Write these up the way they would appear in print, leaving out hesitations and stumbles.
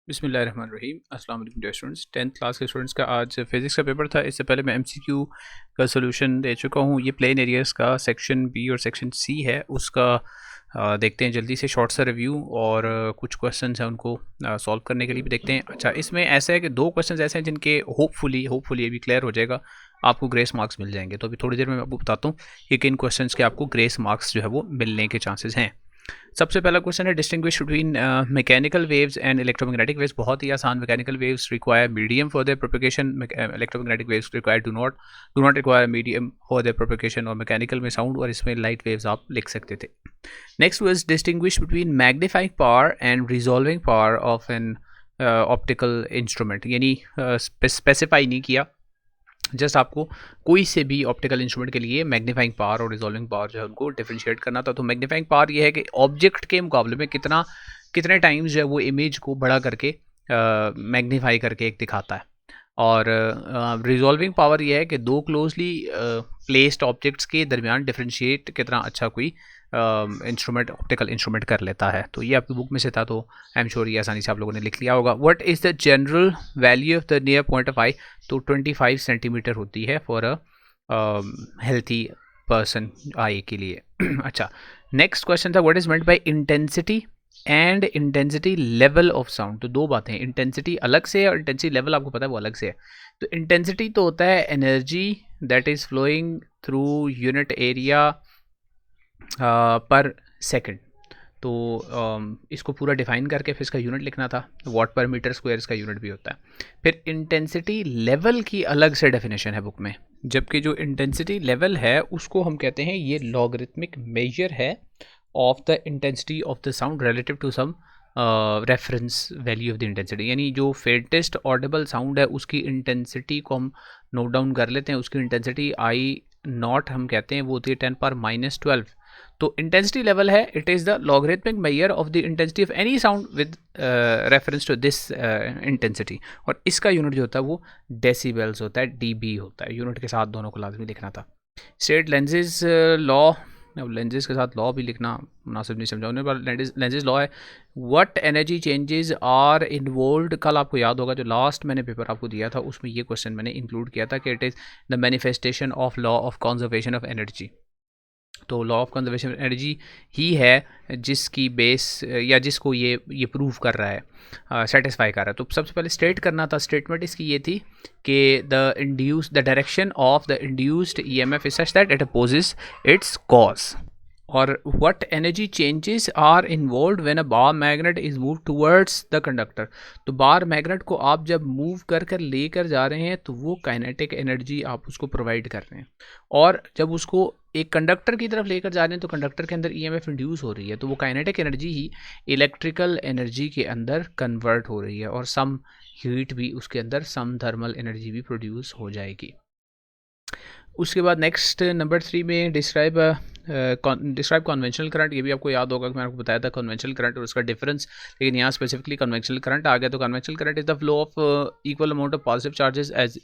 बिस्मिल्लाहिर्रहमानिर्रहीम। अस्सलाम वालेकुम डियर स्टूडेंट्स। 10th क्लास के स्टूडेंट्स का आज फिज़िक्स का पेपर था। इससे पहले मैं एमसीक्यू का सोल्यूशन दे चुका हूँ। ये प्लेन एरियाज़ का सेक्शन बी और सेक्शन सी है, उसका देखते हैं जल्दी से शॉर्ट सा रिव्यू और कुछ क्वेश्चंस हैं उनको सॉल्व करने के लिए भी देखते हैं। अच्छा, इसमें ऐसा है कि दो क्वेश्चंस ऐसे हैं जिनके होपफुली ये भी क्लियर हो जाएगा, आपको ग्रेस मार्क्स मिल जाएंगे। तो अभी थोड़ी देर में मैं आपको बताता हूँ कि किन क्वेश्चंस के आपको ग्रेस मार्क्स जो है वो मिलने के चांसेस हैं। सबसे पहला क्वेश्चन है distinguish between mechanical waves and electromagnetic waves. बहुत ही आसान। Mechanical waves require medium for their propagation, electromagnetic waves require do not require medium for their propagation. और मैकेनिकल में साउंड और इसमें लाइट वेव्स आप लिख सकते थे। Next was distinguish between magnifying power and resolving power of an optical instrument. यानी specify नहीं किया, जस्ट आपको कोई से भी ऑप्टिकल इंस्ट्रूमेंट के लिए मैग्नीफाइंग पावर और रिजॉल्विंग पावर जो है उनको डिफरेंशिएट करना था। तो मैग्नीफाइंग पावर ये है कि ऑब्जेक्ट के मुकाबले में कितने टाइम्स जो है वो इमेज को बड़ा करके मैग्नीफाई करके एक दिखाता है। और रिजॉल्विंग पावर ये है कि दो क्लोजली प्लेस्ड ऑब्जेक्ट्स के दरमियान डिफरेंशिएट कितना अच्छा कोई ऑप्टिकल इंस्ट्रूमेंट कर लेता है। तो ये आपकी बुक में से था, तो आई एम श्योर ये आसानी से आप लोगों ने लिख लिया होगा। What is the general value of the near point of eye? तो 25 सेंटीमीटर होती है for a healthy person eye के लिए। अच्छा, नेक्स्ट क्वेश्चन था what is meant by intensity and intensity level of sound. तो दो बातें हैं, इंटेंसिटी अलग से है और इंटेंसिटी लेवल आपको पता है वो अलग से है। तो इंटेंसिटी तो होता है energy that is flowing through unit area पर सेकंड। तो इसको पूरा डिफाइन करके फिर इसका यूनिट लिखना था, वाट पर मीटर स्क्वायर इसका यूनिट भी होता है। फिर इंटेंसिटी लेवल की अलग से डेफिनेशन है बुक में, जबकि जो इंटेंसिटी लेवल है उसको हम कहते हैं ये लॉगरिथमिक मेजर है of the intensity of the sound relative to some reference value of the intensity. यानी जो फेटेस्ट ऑडिबल साउंड है उसकी इंटेंसिटी को हम नोट डाउन कर लेते हैं। उसकी इंटेंसिटी आई नॉट हम कहते हैं, वो होती है 10⁻12। तो इंटेंसिटी लेवल है, it is the logarithmic measure of the intensity of any sound with reference to this intensity. और इसका यूनिट जो होता है वो डेसिबल्स होता है, डीबी होता है। यूनिट के साथ दोनों को लाजमी लिखना था। स्टेट लेंसेज लॉ, अब लेंसेज के साथ लॉ भी लिखना मुनासिब नहीं समझा उन्हें, पर लेंसेज लॉ है what energy changes are involved. कल आपको याद होगा जो लास्ट मैंने पेपर आपको दिया था उसमें ये क्वेश्चन मैंने इंक्लूड किया था कि it is the manifestation of law of conservation of energy. तो law of conservation of energy ही है जिसकी बेस या जिसको ये प्रूव कर रहा है, सेटिस्फाई कर रहा है। तो सबसे पहले स्टेट करना था, स्टेटमेंट इसकी ये थी कि the direction of the induced EMF is such that it opposes its cause. और what energy changes are involve when a bar magnet is move towards the conductor. तो बार मैग्नेट को आप जब मूव कर लेकर जा रहे हैं तो वो काइनेटिक एनर्जी आप उसको प्रोवाइड कर रहे हैं। और जब उसको एक कंडक्टर की तरफ लेकर जा रहे हैं तो कंडक्टर के अंदर ईएमएफ इंड्यूस हो रही है, तो वो काइनेटिक एनर्जी ही इलेक्ट्रिकल एनर्जी के अंदर कन्वर्ट हो रही है और सम हीट भी उसके अंदर, सम थर्मल एनर्जी भी प्रोड्यूस हो जाएगी। उसके बाद नेक्स्ट नंबर 3 में डिस्क्राइब कन्वेंशनल करंट। ये भी आपको याद होगा कि मैंने आपको बताया था कन्वेंशनल करंट और उसका डिफरेंस, लेकिन यहाँ स्पेसिफिकली कन्वेंशनल करंट आ गया। तो conventional current is the flow of equal amount of positive charges as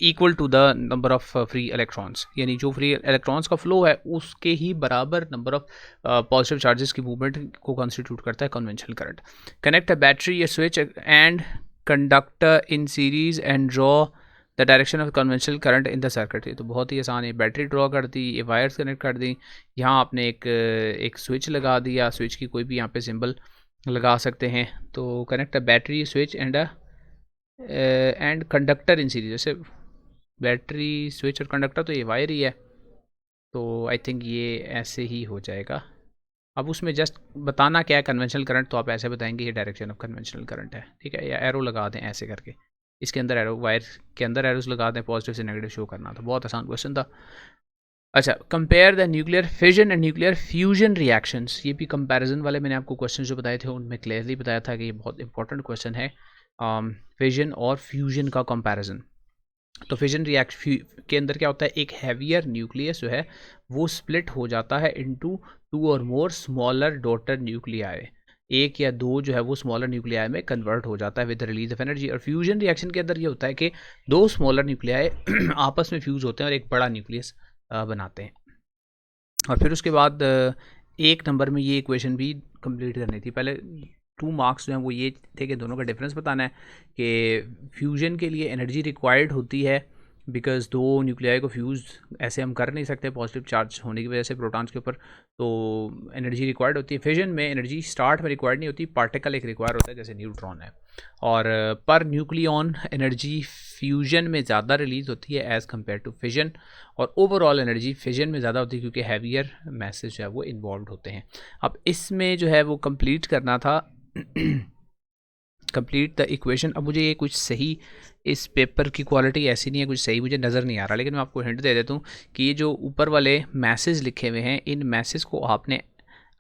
equal to the number of free electrons. यानी जो फ्री इलेक्ट्रॉन्स का फ्लो है उसके ही बराबर नंबर ऑफ पॉजिटिव चार्जेस की मूवमेंट को कॉन्स्टिट्यूट करता है conventional current. Connect a battery, a switch and conductor in series and draw the direction of conventional current in the circuit. तो बहुत ही आसान है, बैटरी ड्रॉ कर दी, ये वायर्स कनेक्ट कर दी, यहाँ आपने एक स्विच लगा दिया, स्विच की कोई भी यहाँ पे सिंबल लगा सकते हैं। तो connect a battery, switch and conductor in series. जैसे बैटरी, स्विच और कंडक्टर तो ये वायर ही है, तो आई थिंक ये ऐसे ही हो जाएगा। अब उसमें जस्ट बताना क्या है कन्वेंशनल करंट, तो आप ऐसे बताएंगे ये डायरेक्शन ऑफ कन्वेंशनल करंट है, ठीक है, या एरो लगा दें ऐसे करके, इसके अंदर एरो, वायर के अंदर एरोस लगा दें, पॉजिटिव से नेगेटिव शो करना था। बहुत आसान क्वेश्चन था। अच्छा, compare the nuclear fission and nuclear fusion reactions. ये भी कंपैरिजन वाले मैंने आपको क्वेश्चन जो बताए थे उनमें क्लियरली बताया था कि ये बहुत इंपॉर्टेंट क्वेश्चन है, फिजन और फ्यूजन का कंपैरिजन। तो फिजन रिएक्शन के अंदर क्या होता है, एक हैवियर न्यूक्लियस जो है वो स्प्लिट हो जाता है इनटू 2 और मोर स्मॉलर डॉटर न्यूक्लियाई। एक या दो जो है वो स्मॉलर न्यूक्लियाई में कन्वर्ट हो जाता है विद रिलीज ऑफ एनर्जी। और फ्यूजन रिएक्शन के अंदर ये होता है कि दो स्मॉलर न्यूक्लियाई आपस में फ्यूज होते हैं और एक बड़ा न्यूक्लियस बनाते हैं। और फिर उसके बाद एक नंबर में ये इक्वेशन भी कंप्लीट करनी थी। पहले 2 मार्क्स जो हैं वो ये थे कि दोनों का डिफरेंस बताना है कि फ्यूजन के लिए एनर्जी रिक्वायर्ड होती है, बिकॉज दो न्यूक्लियाई को फ्यूज़ ऐसे हम कर नहीं सकते पॉजिटिव चार्ज होने की वजह से प्रोटॉन्स के ऊपर, तो एनर्जी रिक्वायर्ड होती है। फिजन में एनर्जी स्टार्ट में रिक्वायर्ड नहीं होती, पार्टिकल एक रिक्वायर होता है जैसे न्यूट्रॉन है, और पर न्यूक्लियन एनर्जी फ्यूजन में ज़्यादा रिलीज़ होती है एज़ कम्पेयर टू फिजन, और ओवरऑल एनर्जी फिजन में ज़्यादा होती है क्योंकि हैवियर मैसेज जो है वो इन्वॉल्व होते हैं। अब इसमें जो है वो कंप्लीट करना था कंप्लीट द इक्वेशन। अब मुझे ये कुछ सही, इस पेपर की क्वालिटी ऐसी नहीं है, कुछ सही मुझे नज़र नहीं आ रहा, लेकिन मैं आपको हिंट दे देता हूँ कि ये जो ऊपर वाले मैसेज लिखे हुए हैं, इन मैसेज को आपने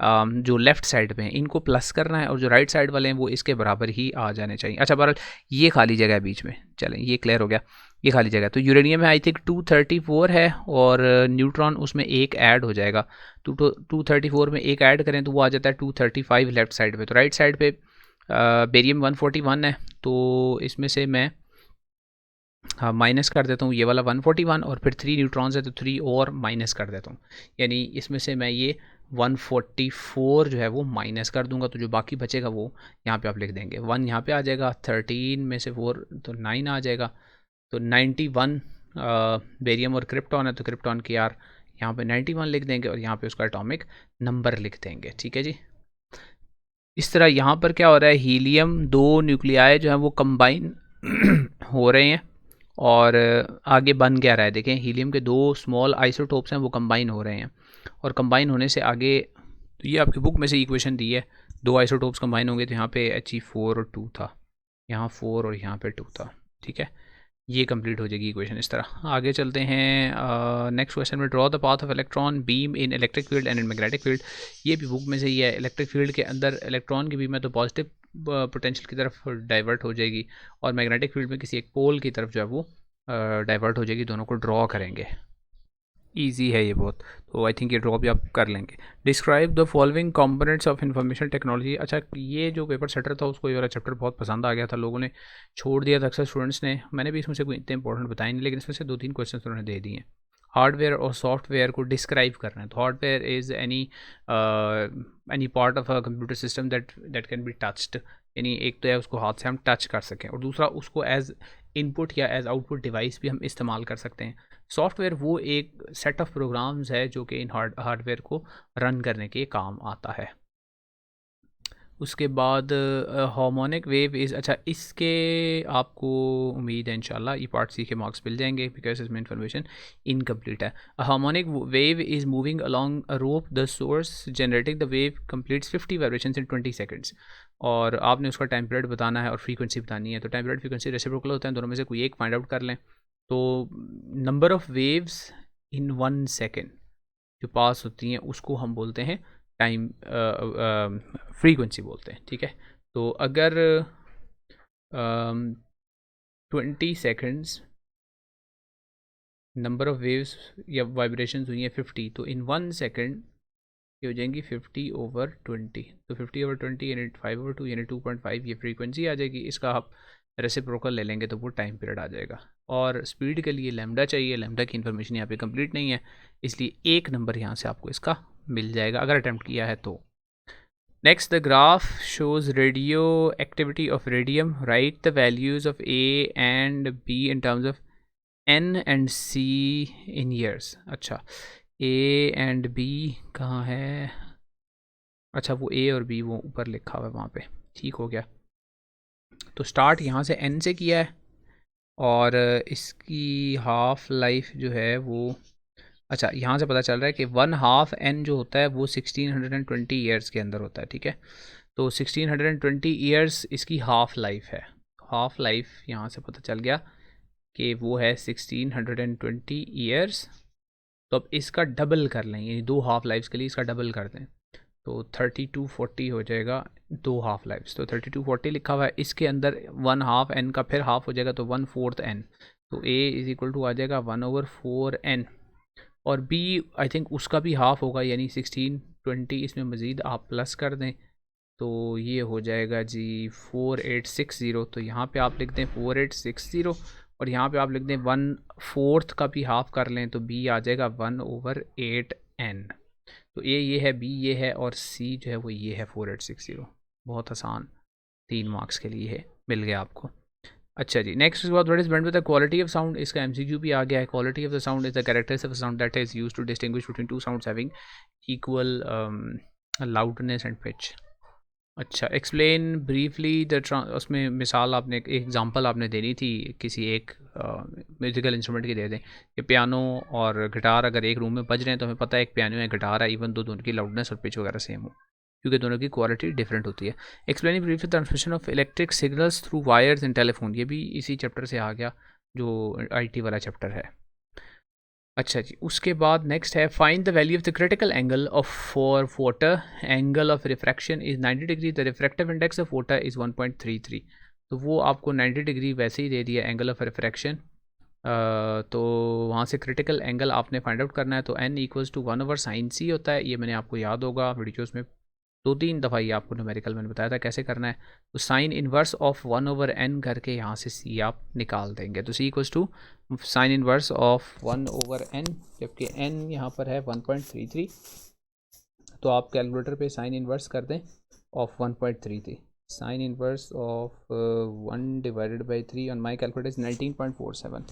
जो लेफ़्ट साइड पे हैं इनको प्लस करना है, और जो राइट साइड वाले हैं वो इसके बराबर ही आ जाने चाहिए। अच्छा बहरहाल ये खाली जगह है बीच में, चलें ये क्लियर हो गया, ये खाली जगह। तो यूरेनियम में आई थिंक 234 है, और न्यूट्रॉन उसमें एक ऐड हो जाएगा, तो 234 में एक ऐड करें तो वो आ जाता है 235 लेफ्ट साइड पे। तो राइट साइड पे बेरियम 141 है, तो इसमें से मैं हाँ माइनस कर देता हूँ ये वाला 141, और फिर 3 न्यूट्रॉन्स है तो 3 और माइनस कर देता हूँ, यानी इसमें से मैं ये 144 जो है वो माइनस कर दूंगा, तो जो बाकी बचेगा वो यहाँ पे आप लिख देंगे। 1 यहाँ पे आ जाएगा, 13 में से 4 तो 9 आ जाएगा, तो 91 बेरियम और क्रिप्टॉन है, तो क्रिप्टॉन की यार यहाँ पे 91 लिख देंगे, और यहाँ पे उसका एटॉमिक नंबर लिख देंगे। ठीक है जी। इस तरह यहाँ पर क्या हो रहा है, हीलियम दो न्यूक्लियाई जो हैं वो कंबाइन हो रहे हैं, और आगे बन क्या रहा है, देखें हीलियम के दो स्मॉल आइसोटोप्स हैं वो कंबाइन हो रहे हैं, और कंबाइन होने से आगे, तो ये आपकी बुक में से इक्वेशन दी है, दो आइसोटोप्स कंबाइन होंगे तो यहाँ पे He4 और 2 था, यहाँ 4 और यहाँ पे 2 था। ठीक है, ये कंप्लीट हो जाएगी इक्वेशन। इस तरह आगे चलते हैं नेक्स्ट क्वेश्चन में, draw the path of electron beam in electric field and in magnetic field. ये भी बुक में से ही है, इलेक्ट्रिक फील्ड के अंदर इलेक्ट्रॉन की बीम है तो पॉजिटिव पोटेंशियल की तरफ डाइवर्ट हो जाएगी, और मैग्नेटिक फील्ड में किसी एक पोल की तरफ जो है वो डाइवर्ट हो जाएगी। दोनों को ड्रॉ करेंगे, ईजी है ये बहुत, तो आई थिंक ये ड्रॉ भी आप कर लेंगे। Describe the following components of information technology. अच्छा ये जो पेपर सेटर था उसको ये वाला चैप्टर बहुत पसंद आ गया था, लोगों ने छोड़ दिया था अक्सर स्टूडेंट्स ने, मैंने भी इसमें से कोई इतने इंपॉर्टेंट बताए नहीं, लेकिन इसमें से 2-3 क्वेश्चन उन्होंने दे दिए हैं। हार्डवेयर और सॉफ्टवेयर को डिस्क्राइब करना है, तो hardware is any part of a computer system that can be touched, यानी एक तो है उसको हाथ से हम टच कर सकें, और दूसरा उसको एज इनपुट या एज आउटपुट डिवाइस भी हम इस्तेमाल कर सकते हैं। सॉफ्टवेयर वो एक सेट ऑफ प्रोग्राम्स है जो कि इन हार्डवेयर को रन करने के काम आता है। उसके बाद हार्मोनिक वेव इज़, अच्छा इसके आपको उम्मीद है इंशाल्लाह ये पार्ट सी के मार्क्स मिल जाएंगे बिकॉज इसमें इन्फॉर्मेशन इनकम्प्लीट है। Harmonic wave is moving along a rope the source generating the wave completes 50 vibrations in 20 seconds, और आपने उसका टाइम पीरियड बताना है और फ्रीक्वेंसी बतानी है। तो टाइम पीरियड फ्रीक्वेंसी रेसिप्रोकल होता है, दोनों में से कोई एक फाइंड आउट कर लें। तो number of waves in 1 second जो पास होती हैं उसको हम बोलते हैं टाइम फ्रीक्वेंसी बोलते हैं। ठीक है, तो अगर 20 सेकेंड्स नंबर ऑफ़ वेव्स या वाइब्रेशंस हुई हैं 50, तो इन 1 सेकेंड ये हो जाएंगी 50/20, तो 50/20 यानी 5/2 यानी 2.5 ये फ्रीक्वेंसी आ जाएगी। इसका आप रेसिप्रोकल ले लेंगे तो वो टाइम पीरियड आ जाएगा। और स्पीड के लिए लैम्डा चाहिए, लैम्डा की इन्फॉर्मेशन यहाँ पे कंप्लीट नहीं है, इसलिए एक नंबर यहाँ से आपको इसका मिल जाएगा अगर अटैम्प्ट किया है तो। Next, the graph shows radioactivity of radium, write the values of A and B in terms of N and C in years. अच्छा ए एंड बी कहाँ है, अच्छा वो ए और बी वो ऊपर लिखा हुआ है वहाँ पे, ठीक हो गया। तो स्टार्ट यहाँ से एन से किया है, और इसकी हाफ लाइफ जो है वो, अच्छा यहाँ से पता चल रहा है कि 1/2 एन जो होता है वो 1620 ईयर्स के अंदर होता है। ठीक है, तो 1620 ईयर्स इसकी हाफ लाइफ है। हाफ लाइफ यहाँ से पता चल गया कि वो है 1620 ईयर्स। तो अब इसका डबल कर लें, यानी 2 हाफ लाइफ्स के लिए इसका डबल कर दें, तो 3240 हो जाएगा 2 हाफ लाइफ्स। तो 3240 लिखा हुआ है, इसके अंदर 1/2 एन का फिर हाफ हो जाएगा तो 1/4 एन, तो ए इज इक्वल टू आ जाएगा 1/4 एन, और बी आई थिंक उसका भी हाफ होगा यानी 1620, इसमें मज़ीद आप प्लस कर दें तो ये हो जाएगा जी 4860। तो यहाँ पे आप लिख दें 4860, और यहाँ पे आप लिख दें 1/4 का भी हाफ कर लें तो बी आ जाएगा 1/8 एन। तो ए ये है, बी ये है, और सी जो है वो ये है 4860। बहुत आसान 3 मार्क्स के लिए है, मिल गया आपको। अच्छा जी, नेक्स्ट इसके बाद what is meant with the quality of sound, इसका एमसीक्यू भी आ गया है। Quality of the sound is the characteristics of the sound that is used to distinguish between two sounds having equal loudness and pitch. अच्छा, explain briefly the उसमें मिसाल आपने एक एग्जांपल आपने देनी थी किसी एक म्यूजिकल इंस्ट्रूमेंट की दे दें कि पियानो और गिटार अगर एक रूम में बज रहे हैं तो हमें पता है एक पियानो है गिटार है, इवन दो दोनों की लाउडनेस और पिच वगैरह सेम हो, क्योंकि दोनों की क्वालिटी डिफरेंट होती है। Explaining briefly transmission of electric signals through wires in telephone, ये भी इसी चैप्टर से आ गया जो आईटी वाला चैप्टर है। अच्छा जी, उसके बाद नेक्स्ट है find the value of the critical angle of for water, angle of refraction is 90 degree, the refractive index of water is 1.33। तो वो आपको 90 डिग्री वैसे ही दे दिया एंगल ऑफ रिफ्रैक्शन, तो वहाँ से क्रिटिकल एंगल आपने फाइंड आउट करना है। तो n equals to 1/sin c होता है, ये मैंने आपको याद होगा वीडियोज़ में 2-3 दफ़ा ये आपको न्यूमेरिकल मैंने बताया था कैसे करना है। तो साइन इन्वर्स ऑफ 1/n करके यहाँ से c आप निकाल देंगे, तो c equals to sine inverse of 1/n, जबकि n यहाँ पर है 1.33, तो आप कैलकुलेटर पे साइन इन्वर्स कर दें of 1.33, sign inverse of 1 divided by 3 on my calculator is 19.47,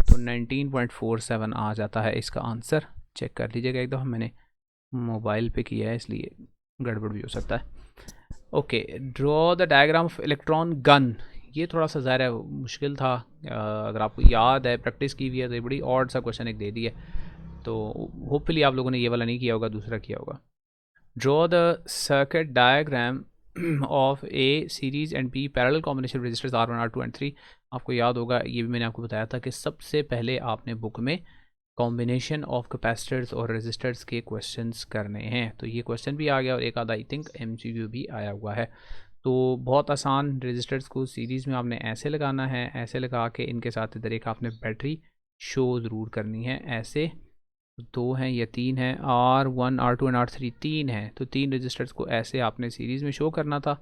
तो 19.47 आ जाता है इसका आंसर। चेक कर लीजिएगा एक दफ़ा, मैंने मोबाइल पे किया है इसलिए गड़बड़ भी हो सकता है। Okay, draw the diagram of electron gun, ये थोड़ा सा ज़ाहिर है मुश्किल था, अगर आपको याद है प्रैक्टिस की हुई है तो ये बड़ी ऑड सा क्वेश्चन एक दे दिया, तो होपफुली आप लोगों ने ये वाला नहीं किया होगा, दूसरा किया होगा। Draw the circuit diagram of a series and B parallel combination resistors R1 R2 and 3। आपको याद होगा, ये भी मैंने आपको बताया था कि सबसे पहले आपने बुक में कॉम्बिनेशन ऑफ कैपेसिटर्स और रेजिस्टर्स के क्वेश्चंस करने हैं, तो ये क्वेश्चन भी आ गया और एक आधा आई थिंक एमसीक्यू भी आया हुआ है। तो बहुत आसान, रेजिस्टर्स को सीरीज़ में आपने ऐसे लगाना है, ऐसे लगा के इनके साथ इधर एक आपने बैटरी शो ज़रूर करनी है, ऐसे 2 हैं या 3 हैं, R1 R2 एंड R3 3 हैं, तो 3 रजिस्टर्स को ऐसे आपने सीरीज़ में शो करना था,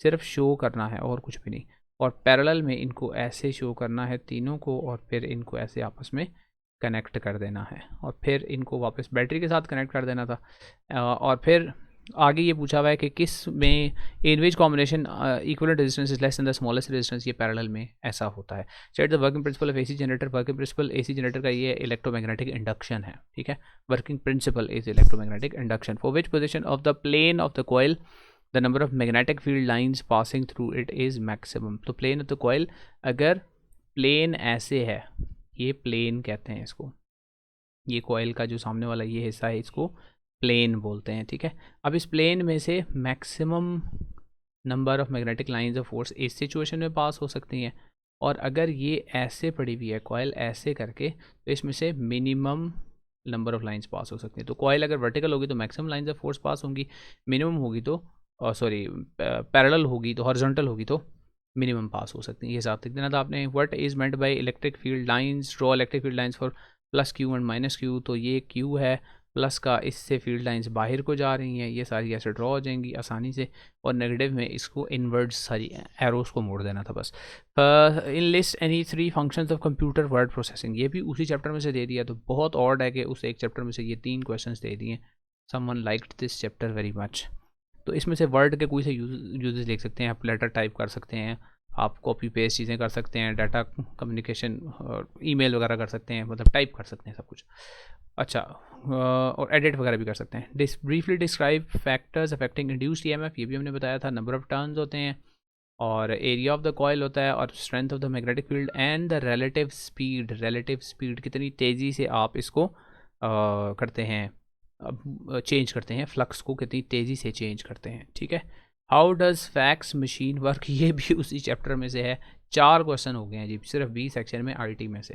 सिर्फ शो करना है और कुछ भी नहीं, और पैरेलल में इनको ऐसे शो करना है तीनों को, और फिर इनको ऐसे आपस में कनेक्ट कर देना है, और फिर इनको वापस बैटरी के साथ कनेक्ट कर देना था। और फिर आगे ये पूछा हुआ है कि किस में in which combination equivalent resistance is less than the smallest resistance, ये पैरेलल में ऐसा होता है। Set the working principle of AC generator, working principle AC generator का ये इलेक्ट्रोमैग्नेटिक इंडक्शन है, ठीक है, working principle is electromagnetic induction. For which position of the plane of the coil the number of magnetic field lines passing through it is maximum. तो plane of the coil, अगर plane ऐसे है, ये plane कहते हैं इसको, ये coil का जो सामने वाला ये हिस्सा है इसको प्लेन बोलते हैं, ठीक है। अब इस प्लेन में से maximum number of magnetic lines of force इस सिचुएशन में पास हो सकती हैं, और अगर ये ऐसे पड़ी हुई है कॉइल ऐसे करके, तो इसमें से minimum number of lines pass हो सकती हैं। तो कॉइल अगर वर्टिकल होगी तो maximum lines of force pass होंगी, मिनिमम होगी तो सॉरी पैरेलल होगी तो हॉरिजॉन्टल होगी तो मिनिमम पास हो सकती है। ये साथ लिख देना था आपने। What is meant by electric field lines, draw electric field lines for plus Q and minus Q, तो ये क्यू है, प्लस का इससे फील्ड लाइंस बाहर को जा रही हैं, ये सारी ऐसे ड्रॉ हो जाएंगी आसानी से, और नेगेटिव में इसको इनवर्ड सारी एरोस को मोड़ देना था बस। In list any 3 functions of computer word processing, ये भी उसी चैप्टर में से दे दिया, तो बहुत ऑड है कि उस एक चैप्टर में से ये 3 क्वेश्चंस दे दिए। Someone liked this chapter very much. तो इसमें से वर्ड के कोई से यूजेस लिख सकते हैं, आप लेटर टाइप कर सकते हैं, आप कॉपी पेस्ट चीज़ें कर सकते हैं, डाटा कम्युनिकेशन और ईमेल वगैरह कर सकते हैं, मतलब टाइप कर सकते हैं सब कुछ। अच्छा, और एडिट वगैरह भी कर सकते हैं। Briefly describe factors affecting induced EMF, ये भी हमने बताया था। नंबर ऑफ टर्न्स होते हैं, और एरिया ऑफ द कॉइल होता है, और strength of the magnetic field and the relative speed, relative speed कितनी तेज़ी से आप इसको करते हैं, चेंज करते हैं, फ्लक्स को कितनी तेज़ी से चेंज करते हैं, ठीक है। How does fax machine work, ये भी उसी चैप्टर में से है। 4 क्वेश्चन हो गए हैं जी सिर्फ बी सेक्शन में आईटी में से,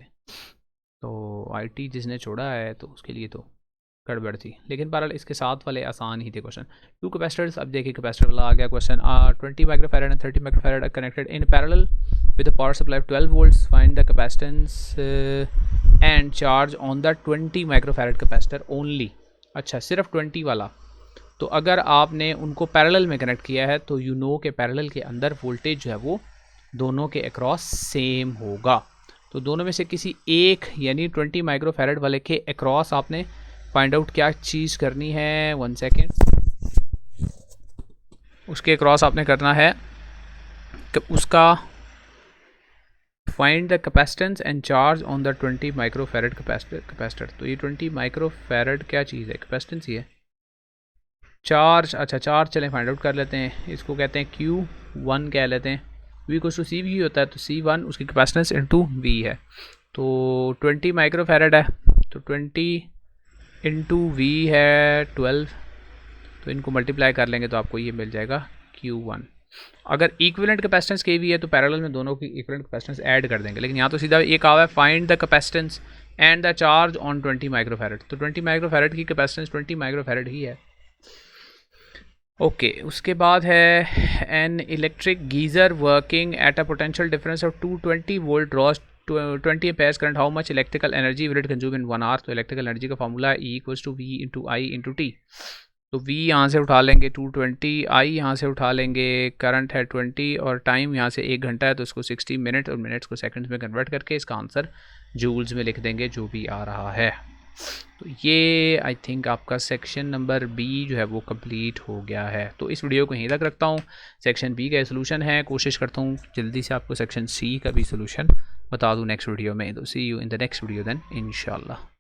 तो आईटी जिसने छोड़ा है तो उसके लिए तो गड़बड़ थी, लेकिन बहरहाल इसके साथ वाले आसान ही थे क्वेश्चन। 2 कैपेसिटर्स, अब देखिए कैपेसिटर वाला आ गया question. 20 microfarad and 30 microfarad are connected in parallel with a power supply of 12 volts, find the capacitance and charge on the 20 microfarad capacitor only. अच्छा, सिर्फ 20 वाला, तो अगर आपने उनको पैरेलल में कनेक्ट किया है तो यू नो के पैरेलल के अंदर वोल्टेज जो है वो दोनों के अक्रॉस सेम होगा। तो दोनों में से किसी एक यानी 20 माइक्रोफैरड वाले के अक्रॉस आपने फाइंड आउट क्या चीज़ करनी है। 1 सेकेंड, उसके अक्रॉस आपने करना है कि उसका find the capacitance and charge on the 20 microfarad capacitor. तो ये 20 माइक्रोफेरेड क्या चीज़ है? कैपेसिटेंस ही है। चार्ज, अच्छा चार्ज चलें फाइंड आउट कर लेते हैं। इसको कहते हैं Q1 कह लेते हैं। V को सी वी होता है, तो C1 उसकी कैपेसिटेंस इंटू वी है। तो 20 माइक्रोफेरेड है, तो 20 इंटू वी है 12, तो इनको मल्टीप्लाई कर लेंगे तो आपको ये मिल जाएगा Q1। अगर इक्विवेलेंट कैपेसिटेंस के वी है तो पैरेलल में दोनों की इक्विवेलेंट कैपेसिटेंस ऐड कर देंगे, लेकिन यहाँ तो सीधा एक आवा है find the capacitance and the charge on 20 microfarad. तो 20 माइक्रोफेरेड की कैपेसिटेंस 20 माइक्रोफेरेड ही है। ओके उसके बाद है an electric geyser working at a potential difference of 220 volt draws 20 amperes current, how much electrical energy will it consume in 1 hour. तो electrical energy का formula है E equals to V into I into T. तो V यहाँ से उठा लेंगे 220, I यहाँ से उठा लेंगे, करंट है 20 और टाइम यहाँ से 1 घंटा है तो इसको 60 मिनट और मिनट्स को सेकंड्स में कन्वर्ट करके इसका आंसर जूल्स में लिख देंगे जो भी आ रहा है। तो ये आई थिंक आपका सेक्शन नंबर B जो है वो कंप्लीट हो गया है। तो इस वीडियो को यहीं तक रखता हूँ। सेक्शन B का सोल्यूशन है, कोशिश करता हूँ जल्दी से आपको सेक्शन C का भी सोल्यूशन बता दूँ नेक्स्ट वीडियो में। तो see you in the next video then इंशाल्लाह।